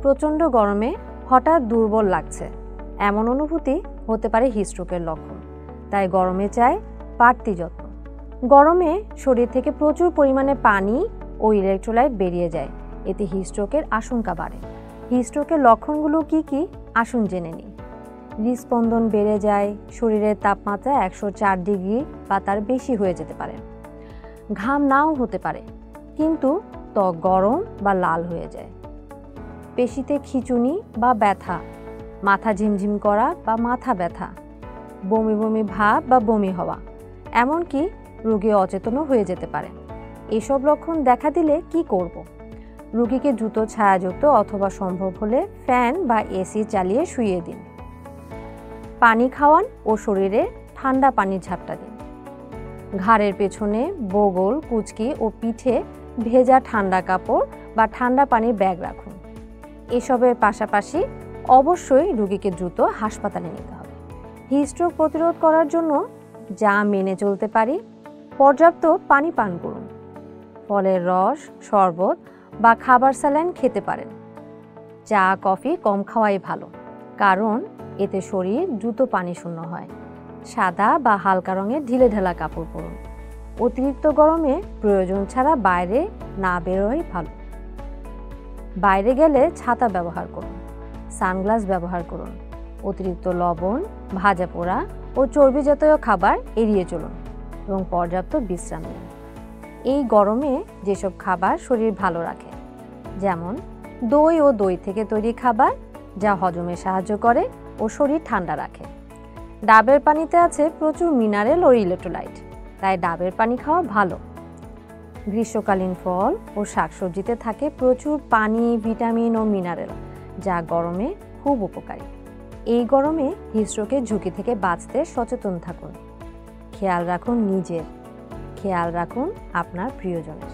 প্রচণ্ড গরমে হঠাৎ দুর্বল লাগছে, এমন অনুভূতি হতে পারে হিটস্ট্রোকের লক্ষণ। তাই গরমে চাই বাড়তি যত্ন। গরমে শরীর থেকে প্রচুর পরিমাণে পানি ও ইলেকট্রোলাইট বেরিয়ে যায়, এতে হিটস্ট্রোকের আশঙ্কা বাড়ে। হিটস্ট্রোকের লক্ষণগুলো কি কি আসুন জেনে নিই। হৃদস্পন্দন বেড়ে যায়, শরীরের তাপমাত্রা 104 ডিগ্রি বা তার বেশি হয়ে যেতে পারে। ঘাম নাও হতে পারে, কিন্তু ত্বক গরম বা লাল হয়ে যায়। পেশিতে খিঁচুনি বা ব্যথা, মাথা ঝিমঝিম করা বা মাথা ব্যথা, বমি বমি ভাব বা বমি হওয়া, এমনকি রোগী অচেতনও হয়ে যেতে পারে। এসব লক্ষণ দেখা দিলে কি করব? রোগীকে দ্রুত ছায়াযুক্ত অথবা সম্ভব হলে ফ্যান বা এসি চালিয়ে শুইয়ে দিন। পানি খাওয়ান ও শরীরে ঠান্ডা পানির ঝাপটা দিন। ঘাড়ের পেছনে, বগল, কুঁচকি ও পিঠে ভেজা ঠান্ডা কাপড় বা ঠান্ডা পানির ব্যাগ রাখুন। এসবের পাশাপাশি অবশ্যই রোগীকে দ্রুত হাসপাতালে নিতে হবে। হিটস্ট্রোক প্রতিরোধ করার জন্য যা মেনে চলতে পারি: পর্যাপ্ত পানি পান করুন, ফলের রস, শরবত বা খাবার স্যালাইন খেতে পারেন। চা কফি কম খাওয়াই ভালো, কারণ এতে শরীর দ্রুত পানি শূন্য হয়। সাদা বা হালকা রঙের ঢিলেঢালা কাপড় পরুন। অতিরিক্ত গরমে প্রয়োজন ছাড়া বাইরে না বেরোই ভালো। বাইরে গেলে ছাতা ব্যবহার করুন, সানগ্লাস ব্যবহার করুন। অতিরিক্ত লবণ, ভাজা পোড়া ও চর্বি জাতীয় খাবার এড়িয়ে চলুন এবং পর্যাপ্ত বিশ্রাম নিন। এই গরমে যেসব খাবার শরীর ভালো রাখে, যেমন দই ও দই থেকে তৈরি খাবার, যা হজমে সাহায্য করে ও শরীর ঠান্ডা রাখে। ডাবের পানিতে আছে প্রচুর মিনারেল ও ইলেকট্রোলাইট, তাই ডাবের পানি খাওয়া ভালো। গ্রীষ্মকালীন ফল ও শাকসবজিতে থাকে প্রচুর পানি, ভিটামিন ও মিনারেল, যা গরমে খুব উপকারী। এই গরমে হিটস্ট্রোকের ঝুঁকি থেকে বাঁচতে সচেতন থাকুন। খেয়াল রাখুন নিজের, খেয়াল রাখুন আপনার প্রিয়জনের।